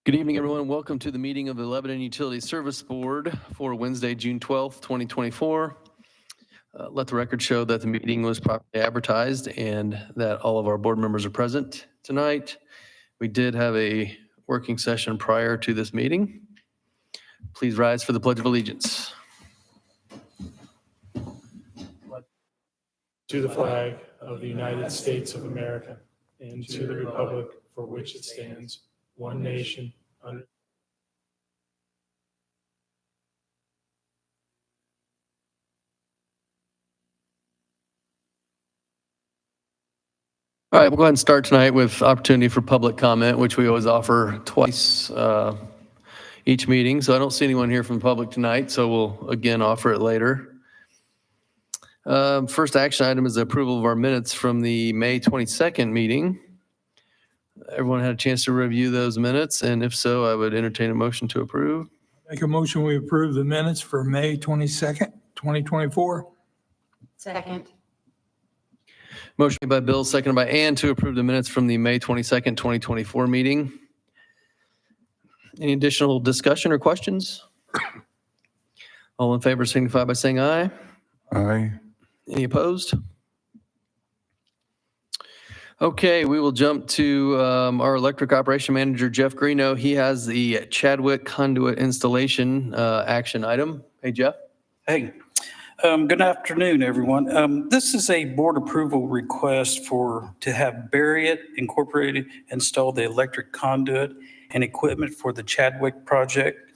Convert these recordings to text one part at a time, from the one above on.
Good evening, everyone. Welcome to the meeting of the Lebanon Utility Service Board for Wednesday, June 12th, 2024. Let the record show that the meeting was properly advertised and that all of our board members are present tonight. We did have a working session prior to this meeting. Please rise for the Pledge of Allegiance. To the flag of the United States of America and to the republic for which it stands, one nation, under All right, we'll go ahead and start tonight with opportunity for public comment, which we always offer twice each meeting. So I don't see anyone here from the public tonight, so we'll again offer it later. First action item is the approval of our minutes from the May 22nd meeting. Everyone had a chance to review those minutes, and if so, I would entertain a motion to approve. Make a motion, we approve the minutes for May 22nd, 2024. Second. Motion made by Bill, seconded by Ann to approve the minutes from the May 22nd, 2024 meeting. Any additional discussion or questions? All in favor signify by saying aye. Aye. Any opposed? Okay, we will jump to our electric operation manager, Jeff Greeno. He has the Chadwick conduit installation action item. Hey, Jeff. Hey, good afternoon, everyone. This is a board approval request to have Barriott Incorporated install the electric conduit and equipment for the Chadwick project.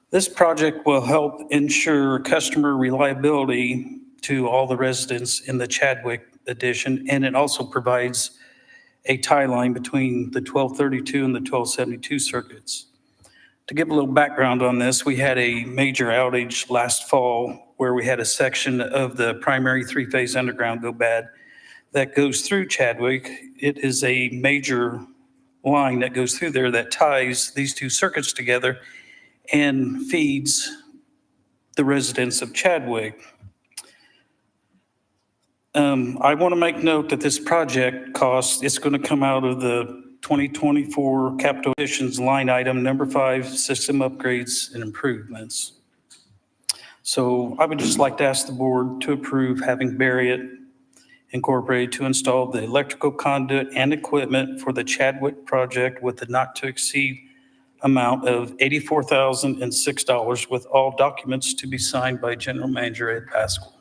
This project will help ensure customer reliability to all the residents in the Chadwick addition, and it also provides a tie line between the 1232 and the 1272 circuits. To give a little background on this, we had a major outage last fall where we had a section of the primary three-phase underground go bad that goes through Chadwick. It is a major line that goes through there that ties these two circuits together and feeds the residents of Chadwick. I want to make note that this project cost, it's going to come out of the 2024 capital additions line item number 5, system upgrades and improvements. So I would just like to ask the board to approve having Barriott Incorporated to install the electrical conduit and equipment for the Chadwick project with a not to exceed amount of $84,006 with all documents to be signed by General Manager Ed Pascal.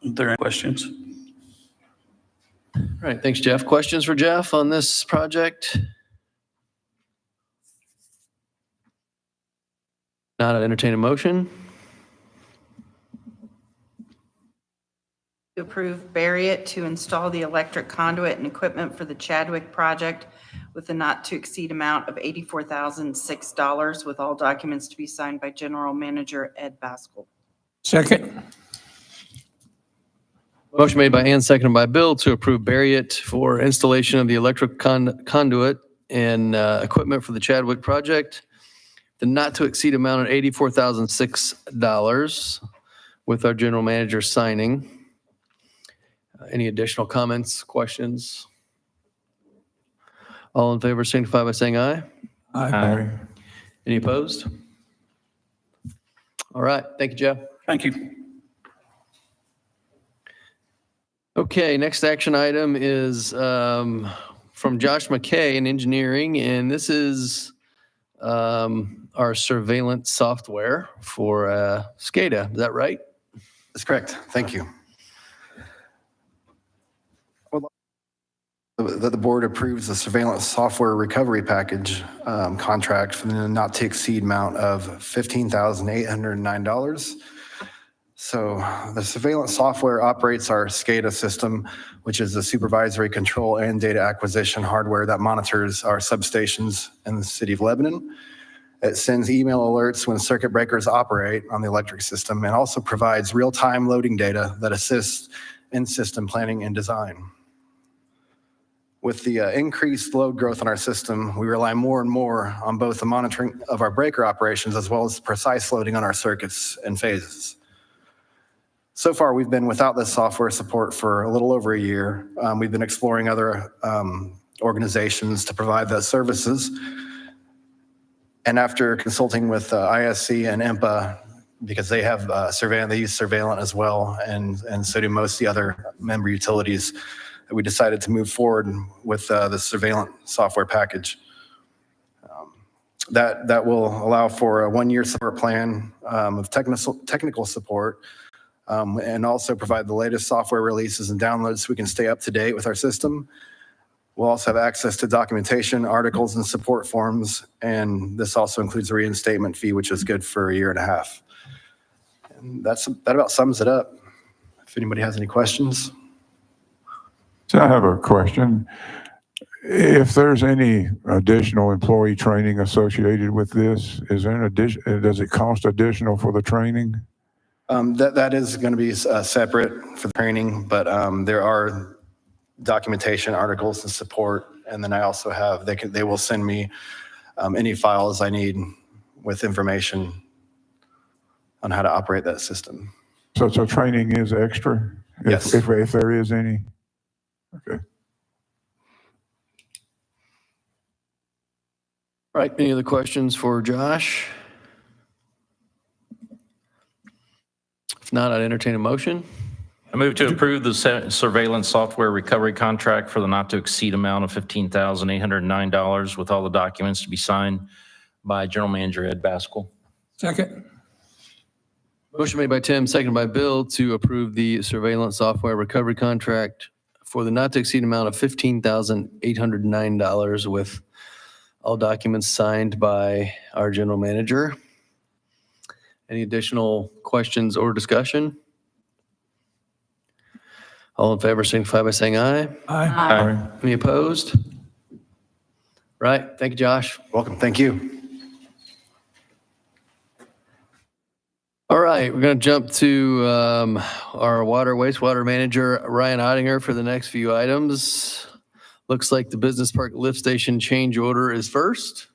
Are there any questions? All right, thanks, Jeff. Questions for Jeff on this project? Not, I'd entertain a motion. To approve Barriott to install the electric conduit and equipment for the Chadwick project with a not-to-exceed amount of $84,006 with all documents to be signed by General Manager Ed Pascal. Second. Motion made by Ann, seconded by Bill to approve Barriott for installation of the electric conduit and equipment for the Chadwick project. The not to exceed amount of $84,006 with our general manager signing. Any additional comments, questions? All in favor signify by saying aye. Aye. Any opposed? All right, thank you, Jeff. Thank you. Okay, next action item is from Josh McKay in engineering, and this is our surveillance software for SCADA. Is that right? That's correct. Thank you. That the board approves the surveillance software recovery package contract for the not to exceed amount of $15,809. So the surveillance software operates our SCADA system, which is the supervisory control and data acquisition hardware that monitors our substations in the city of Lebanon. It sends email alerts when circuit breakers operate on the electric system and also provides real-time loading data that assists in system planning and design. With the increased load growth in our system, we rely more and more on both the monitoring of our breaker operations as well as precise loading on our circuits and phases. So far, we've been without this software support for a little over a year. We've been exploring other organizations to provide those services. And after consulting with ISC and IMPA, because they have Surveillant, they use Surveillant as well, and so do most of the other member utilities, we decided to move forward with the Surveillant software package. That will allow for a one-year support plan of technical support, and also provide the latest software releases and downloads so we can stay up to date with our system. We'll also have access to documentation, articles, and support forms, and this also includes a reinstatement fee, which is good for a year and a half. And that about sums it up. If anybody has any questions. So I have a question. If there's any additional employee training associated with this, is there an addition, does it cost additional for the training? That is going to be separate for the training, but there are documentation, articles, and support. And then I also have, they will send me any files I need with information on how to operate that system. So training is extra? Yes. If there is any? Okay. All right, any other questions for Josh? If not, I'd entertain a motion. I move to approve the surveillance software recovery contract for the not-to-exceed amount of $15,809 with all the documents to be signed by General Manager Ed Baskell. Second. Motion made by Tim, seconded by Bill to approve the surveillance software recovery contract for the not-to-exceed amount of $15,809 with all documents signed by our general manager. Any additional questions or discussion? All in favor, signify by saying aye. Aye. Any opposed? Right, thank you, Josh. Welcome. Thank you. All right, we're going to jump to our wastewater manager, Ryan Ottinger, for the next few items. Looks like the business park lift station change order is first.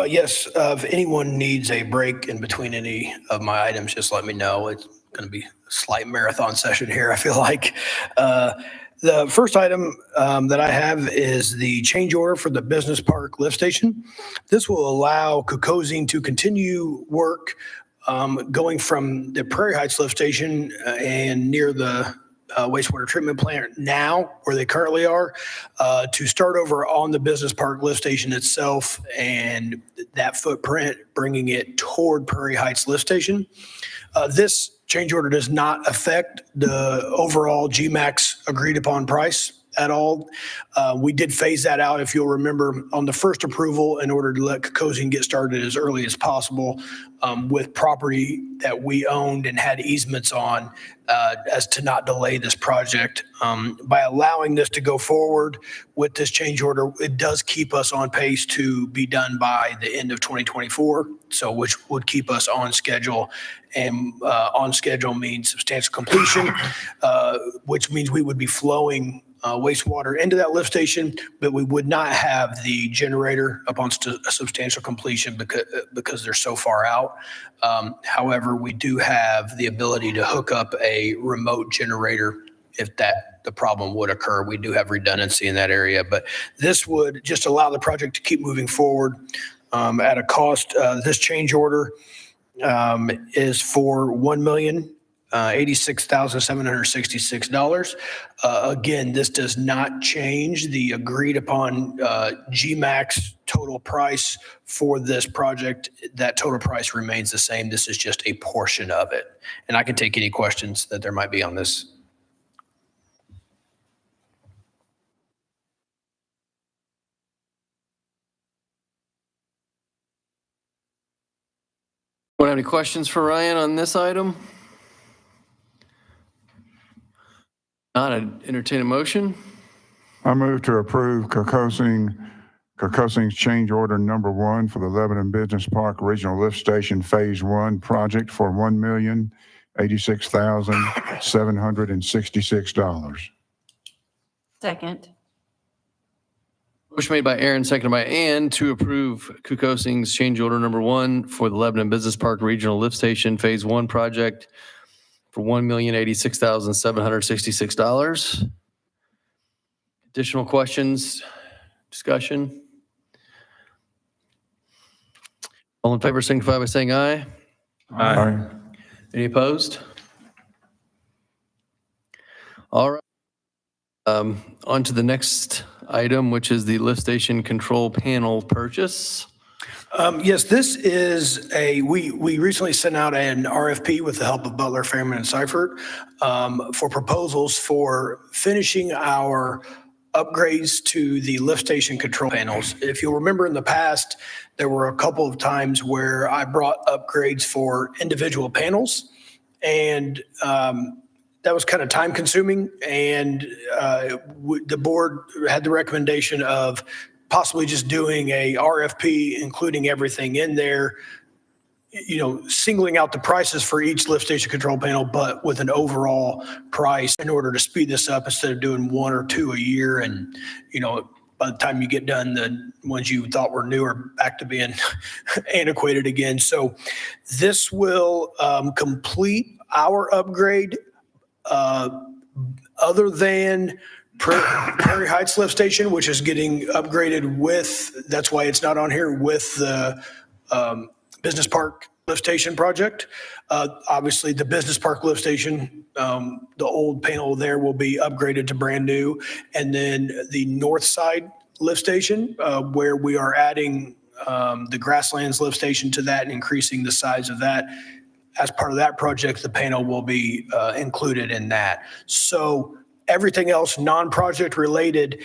Yes, if anyone needs a break in between any of my items, just let me know. It's going to be a slight marathon session here, I feel like. The first item that I have is the change order for the business park lift station. This will allow Kokosing to continue work going from the Prairie Heights lift station and near the wastewater treatment plant now, where they currently are, to start over on the business park lift station itself and that footprint, bringing it toward Prairie Heights lift station. This change order does not affect the overall GMAX agreed upon price at all. We did phase that out, if you'll remember, on the first approval in order to let Kokosing get started as early as possible with property that we owned and had easements on as to not delay this project. By allowing this to go forward with this change order, it does keep us on pace to be done by the end of 2024, so which would keep us on schedule. And on schedule means substantial completion, which means we would be flowing wastewater into that lift station, but we would not have the generator upon substantial completion because they're so far out. However, we do have the ability to hook up a remote generator if the problem would occur. We do have redundancy in that area, but this would just allow the project to keep moving forward at a cost. This change order is for $1,086,766. Again, this does not change the agreed upon GMAX total price for this project. That total price remains the same. This is just a portion of it. And I can take any questions that there might be on this. Want to have any questions for Ryan on this item? Not, I'd entertain a motion. I move to approve Kokosing's change order number 1 for the Lebanon Business Park Regional Lift Station Phase 1 project for $1,086,766. Second. Motion made by Aaron, seconded by Ann to approve Kokosing's change order number 1 for the Lebanon Business Park Regional Lift Station Phase 1 project for $1,086,766. Additional questions? Discussion? All in favor signify by saying aye. Aye. Any opposed? All right. On to the next item, which is the lift station control panel purchase. Yes, this is we recently sent out an RFP with the help of Butler, Fairman, and Seifert for proposals for finishing our upgrades to the lift station control panels. If you'll remember in the past, there were a couple of times where I brought upgrades for individual panels, and that was kind of time consuming. And the board had the recommendation of possibly just doing a RFP, including everything in there, singling out the prices for each lift station control panel, but with an overall price in order to speed this up instead of doing one or two a year. And, by the time you get done, the ones you thought were new are back to being antiquated again. So this will complete our upgrade other than Prairie Heights Lift Station, which is getting upgraded that's why it's not on here, with the Business Park Lift Station project. Obviously, the Business Park Lift Station, the old panel there will be upgraded to brand new. And then the North Side Lift Station, where we are adding the Grasslands Lift Station to that and increasing the size of that. As part of that project, the panel will be included in that. So everything else non-project related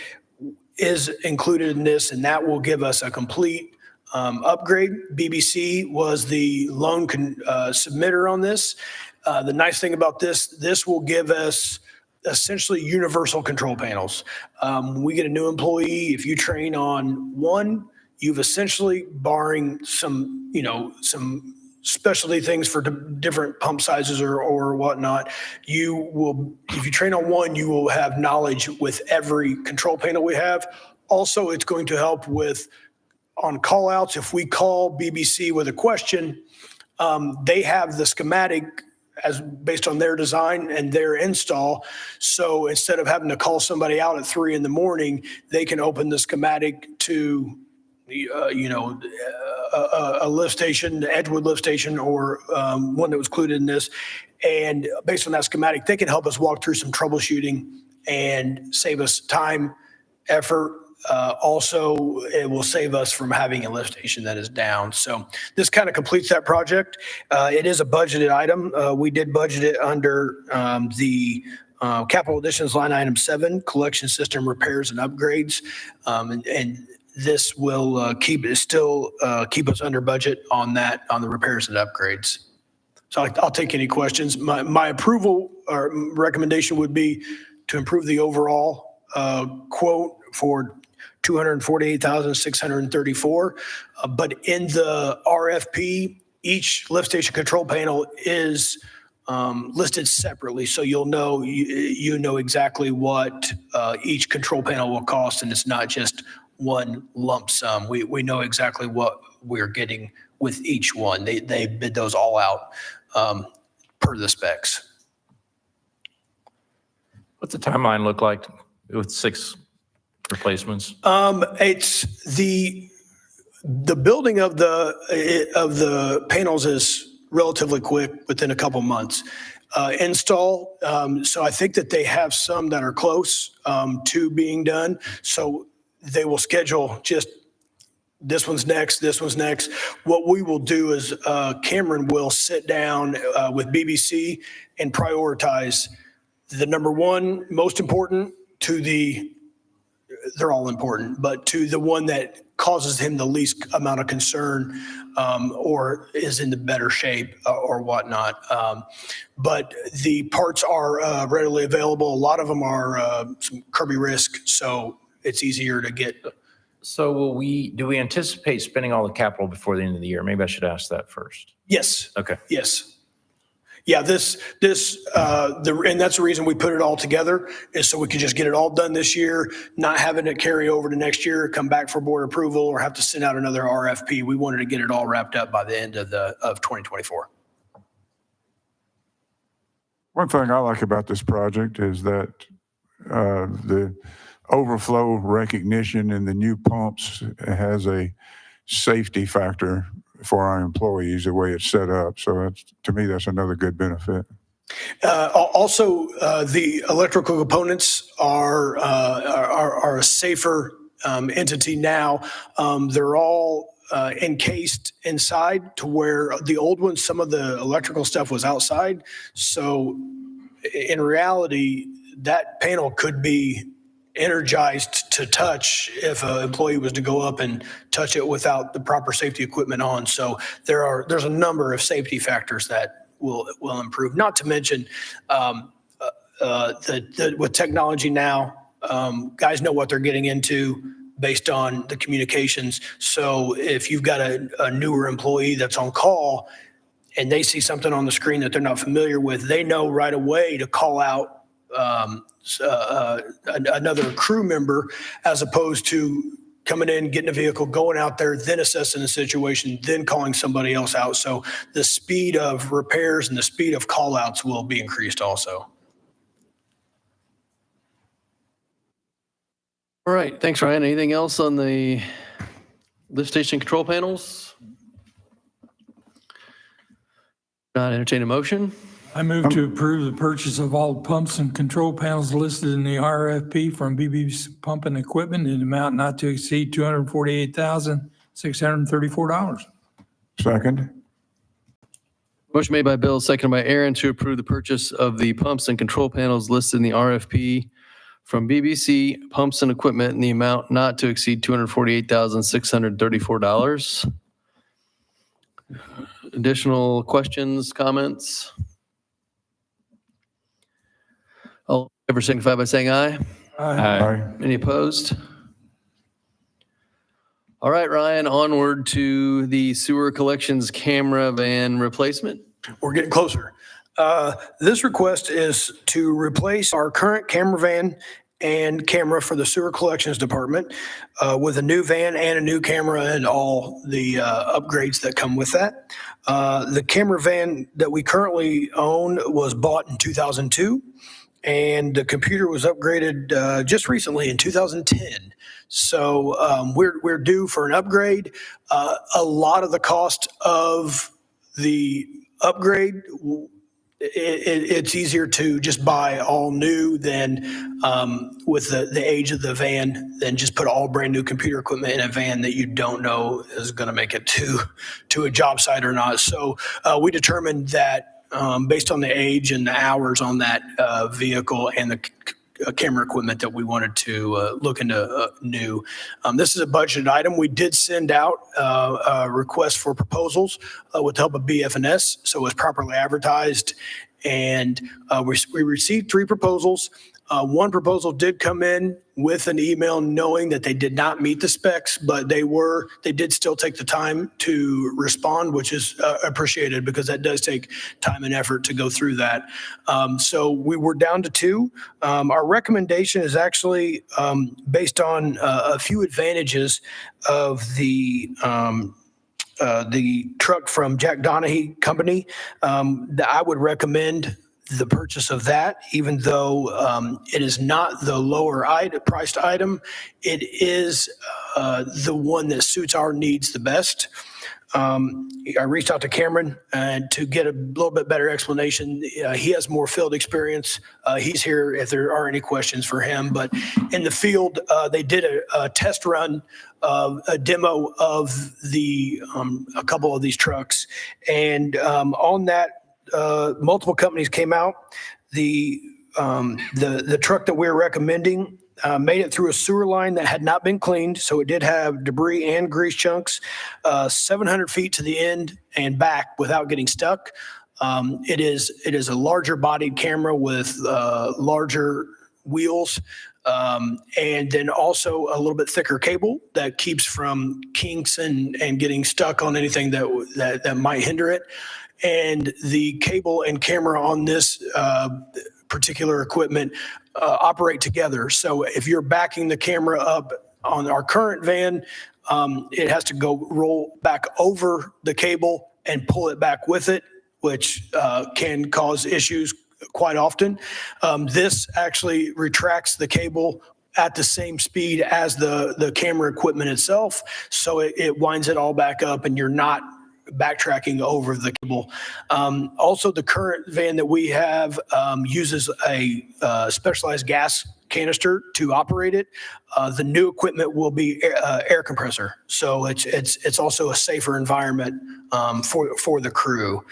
is included in this, and that will give us a complete upgrade. BBC was the loan submitter on this. The nice thing about this will give us essentially universal control panels. We get a new employee. If you train on one, you've essentially, barring some specialty things for different pump sizes or whatnot, if you train on one, you will have knowledge with every control panel we have. Also, it's going to help on call outs. If we call BBC with a question, they have the schematic based on their design and their install. So instead of having to call somebody out at 3 a.m, they can open the schematic to a lift station, the Edgewood lift station, or one that was included in this. And based on that schematic, they can help us walk through some troubleshooting and save us time, effort. Also, it will save us from having a lift station that is down. So this kind of completes that project. It is a budgeted item. We did budget it under the capital additions line item 7, collection system repairs and upgrades. And this will keep us under budget on the repairs and upgrades. So I'll take any questions. My approval or recommendation would be to improve the overall quote for $248,634. But in the RFP, each lift station control panel is listed separately, so you'll know exactly what each control panel will cost, and it's not just one lump sum. We know exactly what we're getting with each one. They bid those all out per the specs. What's the timeline look like with 6 replacements? It's the building of the panels is relatively quick, within a couple months. Install, so I think that they have some that are close to being done. So they will schedule just this one's next, this one's next. What we will do is Cameron will sit down with BBC and prioritize the number one most important they're all important, but to the one that causes him the least amount of concern or is in the better shape or whatnot. But the parts are readily available. A lot of them are some Kirby risk, so it's easier to get. So do we anticipate spending all the capital before the end of the year? Maybe I should ask that first. Yes. Okay. Yes. Yeah, and that's the reason we put it all together, is so we can just get it all done this year, not having it carry over to next year, come back for board approval, or have to send out another RFP. We wanted to get it all wrapped up by the end of 2024. One thing I like about this project is that the overflow recognition in the new pumps has a safety factor for our employees, the way it's set up. So that's, to me, that's another good benefit. Also, the electrical components are a safer entity now. They're all encased inside, to where the old ones, some of the electrical stuff was outside. So in reality, that panel could be energized to touch if an employee was to go up and touch it without the proper safety equipment on. So there's a number of safety factors that will improve. Not to mention with technology now, guys know what they're getting into based on the communications. So if you've got a newer employee that's on call and they see something on the screen that they're not familiar with, they know right away to call out another crew member, as opposed to coming in, getting a vehicle, going out there, then assessing the situation, then calling somebody else out. So the speed of repairs and the speed of call outs will be increased also. All right, thanks, Ryan. Anything else on the lift station control panels? Not entertain a motion? I move to approve the purchase of all pumps and control panels listed in the RFP from BB's Pump and Equipment in an amount not to exceed $248,634. Second? Motion made by Bill, seconded by Aaron to approve the purchase of the pumps and control panels listed in the RFP from BBC Pumps and Equipment in the amount not to exceed $248,634. Additional questions, comments? All in favor signify by saying aye. Aye. Any opposed? All right, Ryan, onward to the sewer collections camera van replacement. We're getting closer. This request is to replace our current camera van and camera for the sewer collections department with a new van and a new camera and all the upgrades that come with that. The camera van that we currently own was bought in 2002, and the computer was upgraded just recently in 2010. So we're due for an upgrade. A lot of the cost of the upgrade, it's easier to just buy all new than with the age of the van, than just put all brand new computer equipment in a van that you don't know is going to make it to a job site or not. So we determined that based on the age and the hours on that vehicle and the camera equipment, that we wanted to look into new. This is a budgeted item. We did send out a request for proposals with the help of BF&S, so it was properly advertised. And we received 3 proposals. One proposal did come in with an email knowing that they did not meet the specs, but they did still take the time to respond, which is appreciated, because that does take time and effort to go through that. So we were down to 2. Our recommendation is actually based on a few advantages of the truck from Jack Donaghy Company. That I would recommend the purchase of that, even though it is not the lower priced item. It is the one that suits our needs the best. I reached out to Cameron to get a little bit better explanation. He has more field experience. He's here if there are any questions for him. But in the field, they did a test run, a demo of a couple of these trucks. And on that, multiple companies came out. The truck that we're recommending made it through a sewer line that had not been cleaned, so it did have debris and grease chunks, 700 feet to the end and back without getting stuck. It is a larger bodied camera with larger wheels, and then also a little bit thicker cable that keeps from kinks and getting stuck on anything that might hinder it. And the cable and camera on this particular equipment operate together. So if you're backing the camera up on our current van, it has to roll back over the cable and pull it back with it, which can cause issues quite often. This actually retracts the cable at the same speed as the camera equipment itself. So it winds it all back up and you're not backtracking over the cable. Also, the current van that we have uses a specialized gas canister to operate it. The new equipment will be air compressor, so it's also a safer environment for the crew.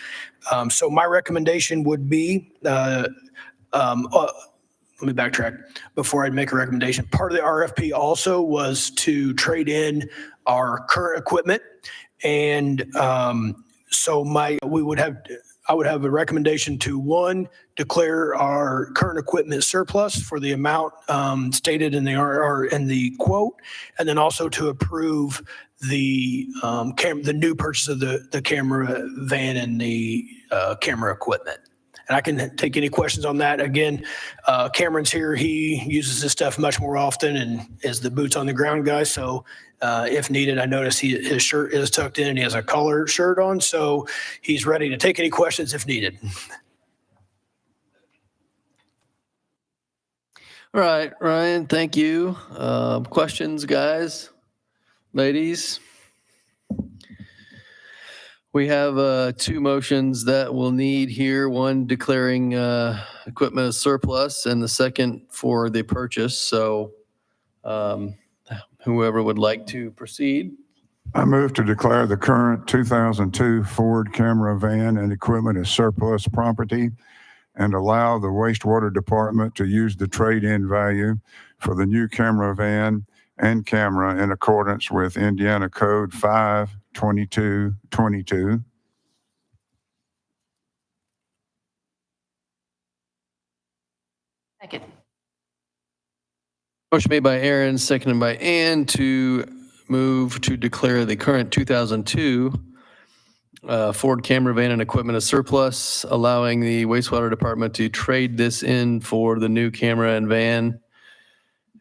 So my recommendation would be. Let me backtrack before I make a recommendation. Part of the RFP also was to trade in our current equipment. And so I would have a recommendation to, one, declare our current equipment surplus for the amount stated in the quote, and then also to approve the new purchase of the camera van and the camera equipment. And I can take any questions on that. Again, Cameron's here. He uses this stuff much more often and is the boots on the ground guy. So if needed, I notice his shirt is tucked in and he has a collar shirt on. So he's ready to take any questions if needed. All right, Ryan, thank you. Questions, guys, ladies? We have two motions that we'll need here. One declaring equipment as surplus and the second for the purchase. So whoever would like to proceed. I move to declare the current 2002 Ford camera van and equipment as surplus property and allow the wastewater department to use the trade-in value for the new camera van and camera in accordance with Indiana Code 52222. Second. Motion made by Aaron, seconded by Ann to move to declare the current 2002 Ford camera van and equipment as surplus, allowing the wastewater department to trade this in for the new camera and van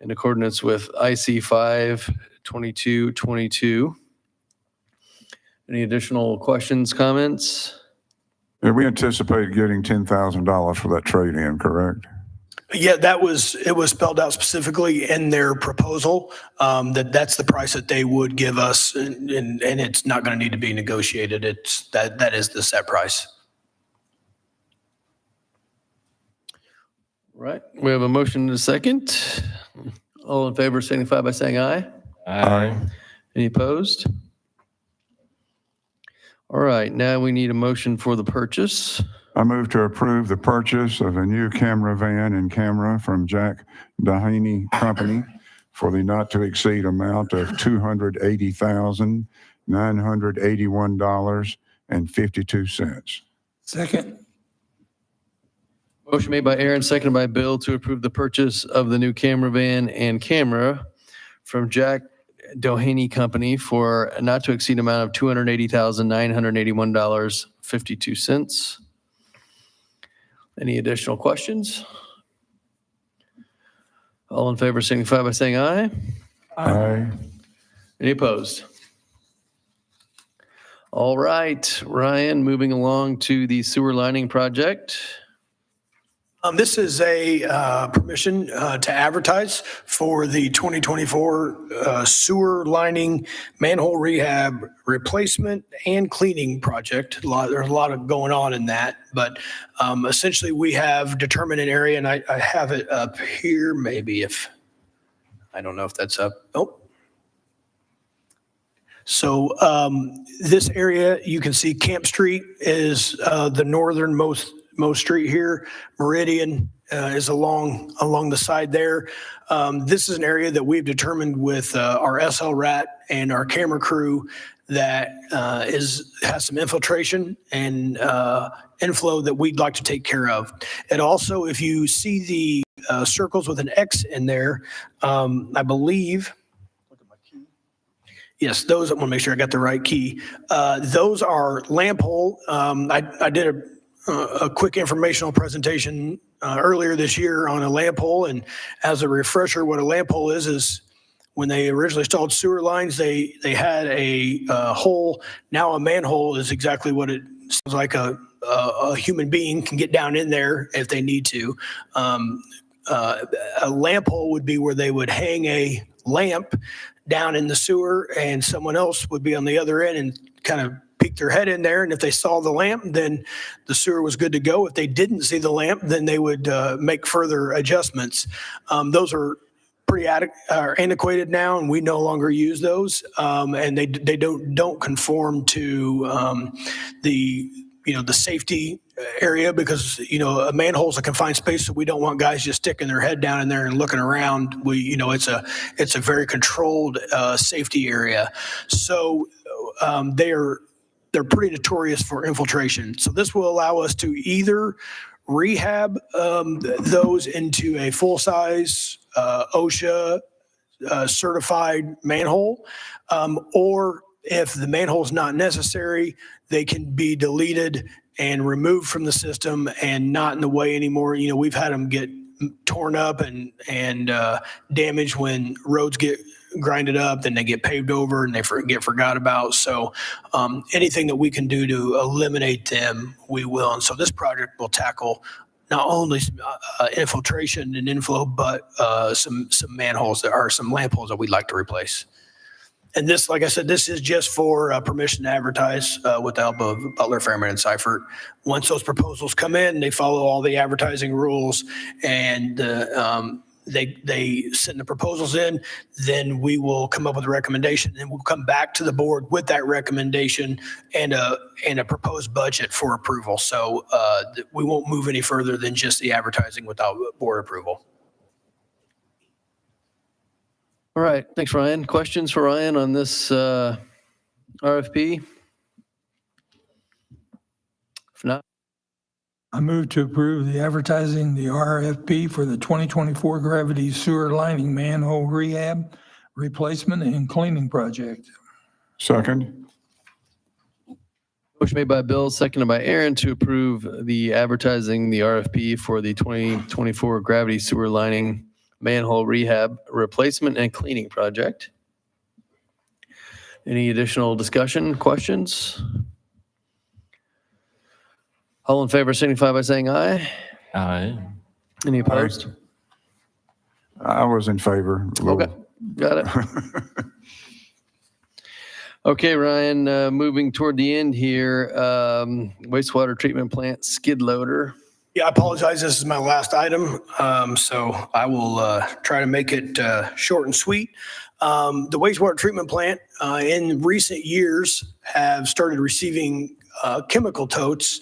in accordance with IC 52222. Any additional questions, comments? Yeah, we anticipate getting $10,000 for that trade-in, correct? Yeah, it was spelled out specifically in their proposal that's the price that they would give us, and it's not going to need to be negotiated. That is the set price. Right. We have a motion and a second. All in favor signify by saying aye. Aye. Any opposed? All right, now we need a motion for the purchase. I move to approve the purchase of a new camera van and camera from Jack Doheny Company for the not-to-exceed amount of $280,981.52. Second. Motion made by Aaron, seconded by Bill to approve the purchase of the new camera van and camera from Jack Doheny Company for a not to exceed amount of $280,981.52. Any additional questions? All in favor signify by saying aye. Aye. Any opposed? All right, Ryan, moving along to the sewer lining project. This is a permission to advertise for the 2024 sewer lining manhole rehab replacement and cleaning project. There's a lot of going on in that, but essentially we have determined an area, and I have it up here. Maybe I don't know if that's up. Oh. So this area, you can see Camp Street is the northernmost street here. Meridian is along the side there. This is an area that we've determined with our SLRAT and our camera crew that has some infiltration and inflow that we'd like to take care of. And also, if you see the circles with an X in there, I believe. Yes, those, I want to make sure I got the right key. Those are lamp hole. I did a quick informational presentation earlier this year on a lamp hole. And as a refresher, what a lamp hole is when they originally installed sewer lines, they had a hole. Now a manhole is exactly what it sounds like. A human being can get down in there if they need to. A lamp hole would be where they would hang a lamp down in the sewer and someone else would be on the other end and kind of peek their head in there. And if they saw the lamp, then the sewer was good to go. If they didn't see the lamp, then they would make further adjustments. Those are pretty antiquated now, and we no longer use those. And they don't conform to the safety area, because, a manhole's a confined space, so we don't want guys just sticking their head down in there and looking around. It's a very controlled safety area. So they're pretty notorious for infiltration. So this will allow us to either rehab those into a full-size OSHA certified manhole, or if the manhole is not necessary, they can be deleted and removed from the system and not in the way anymore. We've had them get torn up and damaged when roads get grinded up, then they get paved over and they get forgot about. So anything that we can do to eliminate them, we will. And so this project will tackle not only infiltration and inflow, but some manholes that are some lamp holes that we'd like to replace. And this, like I said, this is just for permission to advertise with the help of Butler, Fairman, and Seifert. Once those proposals come in, they follow all the advertising rules, and they send the proposals in. Then we will come up with a recommendation, and we'll come back to the board with that recommendation and a proposed budget for approval. So we won't move any further than just the advertising without board approval. All right, thanks, Ryan. Questions for Ryan on this RFP? If not, I move to approve the advertising the RFP for the 2024 gravity sewer lining manhole rehab, replacement, and cleaning project. Second. motion made by Bill, seconded by Aaron to approve the advertising the RFP for the 2024 gravity sewer lining manhole rehab, replacement, and cleaning project. Any additional discussion, questions? All in favor signify by saying aye. Aye. Any opposed? I was in favor. a little. Okay, got it. Okay, Ryan, moving toward the end here, wastewater treatment plant skid loader. Yeah, I apologize. This is my last item, so I will try to make it short and sweet. The wastewater treatment plant in recent years have started receiving chemical totes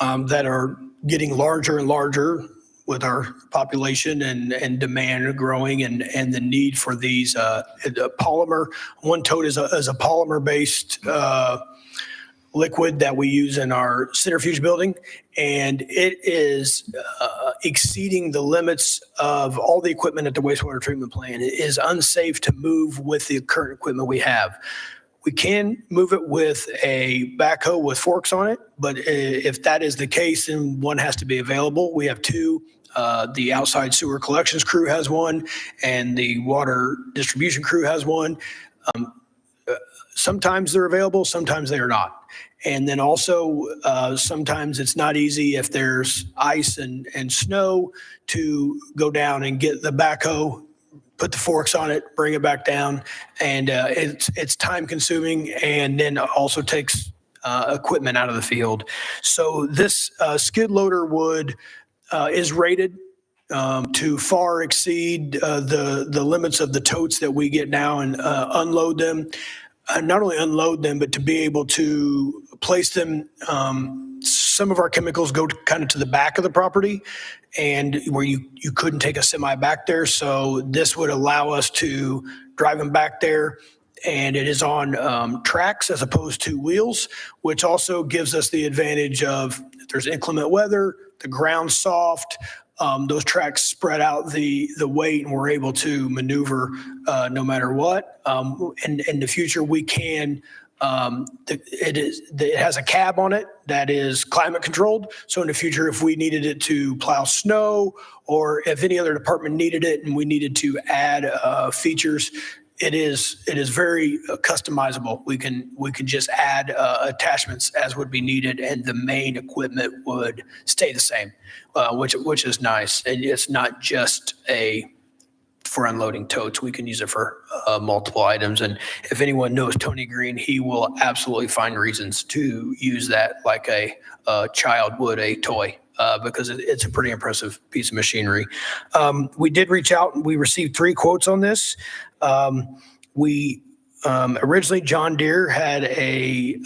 that are getting larger and larger with our population and demand growing and the need for these polymer. One tote is a polymer-based liquid that we use in our centrifuge building, and it is exceeding the limits of all the equipment at the wastewater treatment plant. It is unsafe to move with the current equipment we have. We can move it with a backhoe with forks on it, but if that is the case, then one has to be available. We have two. The outside sewer collections crew has one, and the water distribution crew has one. Sometimes they're available, sometimes they are not. And then also, sometimes it's not easy if there's ice and snow to go down and get the backhoe, put the forks on it, bring it back down. And it's time consuming, and then also takes equipment out of the field. So this skid loader is rated to far exceed the limits of the totes that we get now and unload them. Not only unload them, but to be able to place them. Some of our chemicals go kind of to the back of the property, and where you couldn't take a semi back there. So this would allow us to drive them back there, and it is on tracks as opposed to wheels, which also gives us the advantage of if there's inclement weather, the ground's soft, those tracks spread out the weight, and we're able to maneuver no matter what. And in the future, we can. It has a cab on it that is climate controlled. So in the future, if we needed it to plow snow, or if any other department needed it and we needed to add features, it is very customizable. We can just add attachments as would be needed, and the main equipment would stay the same, which is nice. And it's not just for unloading totes. We can use it for multiple items. And if anyone knows Tony Green, he will absolutely find reasons to use that like a child would a toy. Because it's a pretty impressive piece of machinery. We did reach out and we received 3 quotes on this. Originally John Deere had a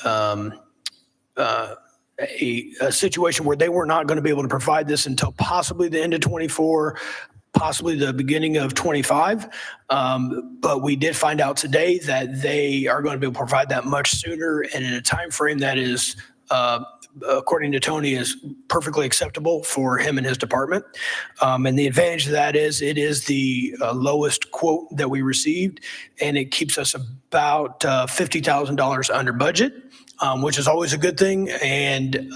situation where they were not going to be able to provide this until possibly the end of 24, possibly the beginning of 25. But we did find out today that they are going to be able to provide that much sooner and in a time frame that is according to Tony, is perfectly acceptable for him and his department. And the advantage of that is it is the lowest quote that we received, and it keeps us about $50,000 under budget, which is always a good thing. And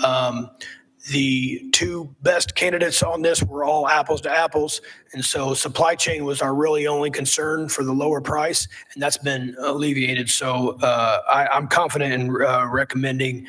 the 2 best candidates on this were all apples to apples. And so supply chain was our really only concern for the lower price, and that's been alleviated. So I'm confident in recommending,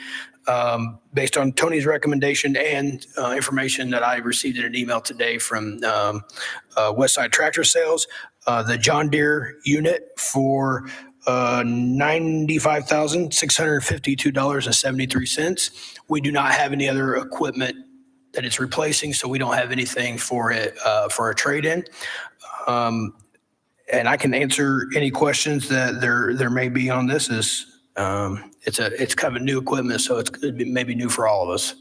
based on Tony's recommendation and information that I received in an email today from Westside Tractor Sales, the John Deere unit for $95,652.73. We do not have any other equipment that it's replacing, so we don't have anything for it for a trade-in. And I can answer any questions that there may be on this. It's kind of a new equipment, so it may be new for all of us.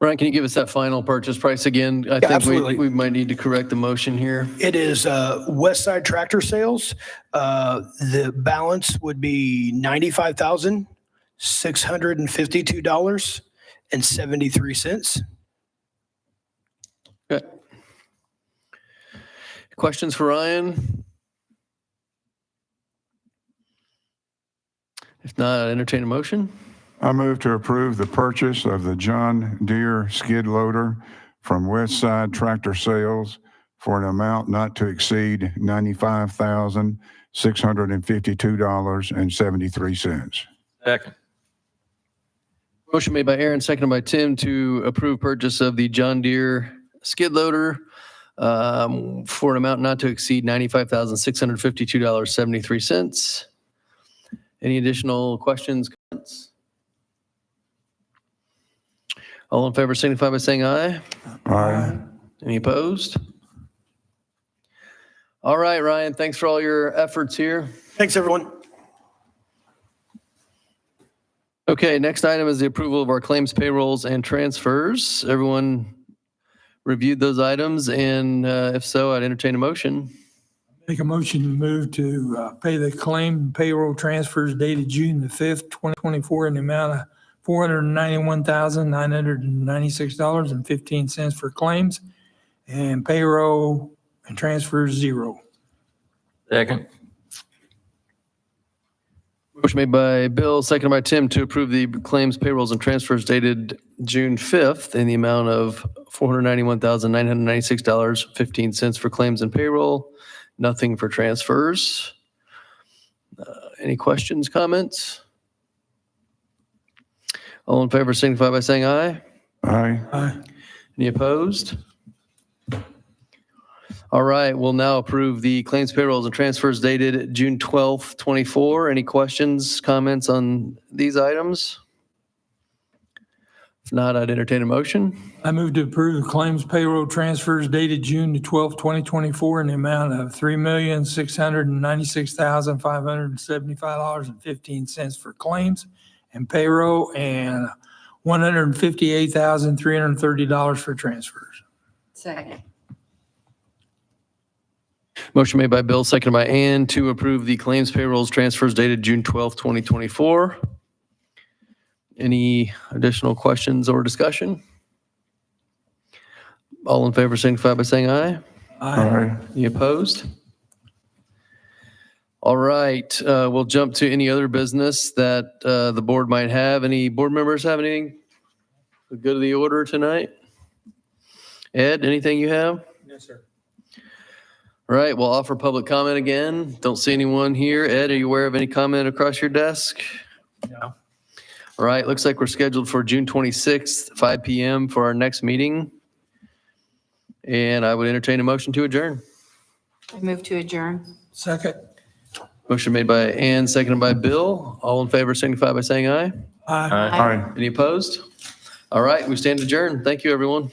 Ryan, can you give us that final purchase price again? I think absolutely. we might need to correct the motion here. It is Westside Tractor Sales. The balance would be $95,652.73. Okay. Questions for Ryan? If not, I'd entertain a motion. I move to approve the purchase of the John Deere skid loader from Westside Tractor Sales for an amount not to exceed $95,652.73. Second. Motion made by Aaron, seconded by Tim to approve purchase of the John Deere skid loader for an amount not to exceed $95,652.73. Any additional questions, comments? All in favor signify by saying aye. Aye. Any opposed? All right, Ryan, thanks for all your efforts here. Thanks, everyone. Okay, next item is the approval of our claims, payrolls, and transfers. Everyone reviewed those items, and if so, I'd entertain a motion. Make a motion to move to pay the claim and payroll transfers dated June the 5th, 2024 in the amount of $491,996.15 for claims, and payroll and transfers $0. Second. Motion made by Bill, seconded by Tim to approve the claims, payrolls, and transfers dated June 5th in the amount of $491,996.15 for claims and payroll, nothing for transfers. Any questions, comments? All in favor signify by saying aye. Aye. Aye. Any opposed? All right, we'll now approve the claims, payrolls, and transfers dated June 12th, 24. Any questions, comments on these items? If not, I'd entertain a motion. I move to approve the claims payroll transfers dated June the 12th, 2024 in the amount of $3,696,575.15 for claims and payroll, and $158,330 for transfers. Second. Motion made by Bill, seconded by Ann to approve the claims, payrolls, transfers dated June 12th, 2024. Any additional questions or discussion? All in favor signify by saying aye. Aye. Any opposed? All right, we'll jump to any other business that the board might have. Any board members have anything to go to the order tonight? Ed, anything you have? Yes, sir. All right, we'll offer public comment again. Don't see anyone here. Ed, are you aware of any comment across your desk? No. All right, looks like we're scheduled for June 26th, 5 PM for our next meeting. And I would entertain a motion to adjourn. I move to adjourn. Second. Motion made by Ann, seconded by Bill. All in favor signify by saying aye. Aye. Aye. Aye. Any opposed? All right, we stand adjourned. Thank you, everyone.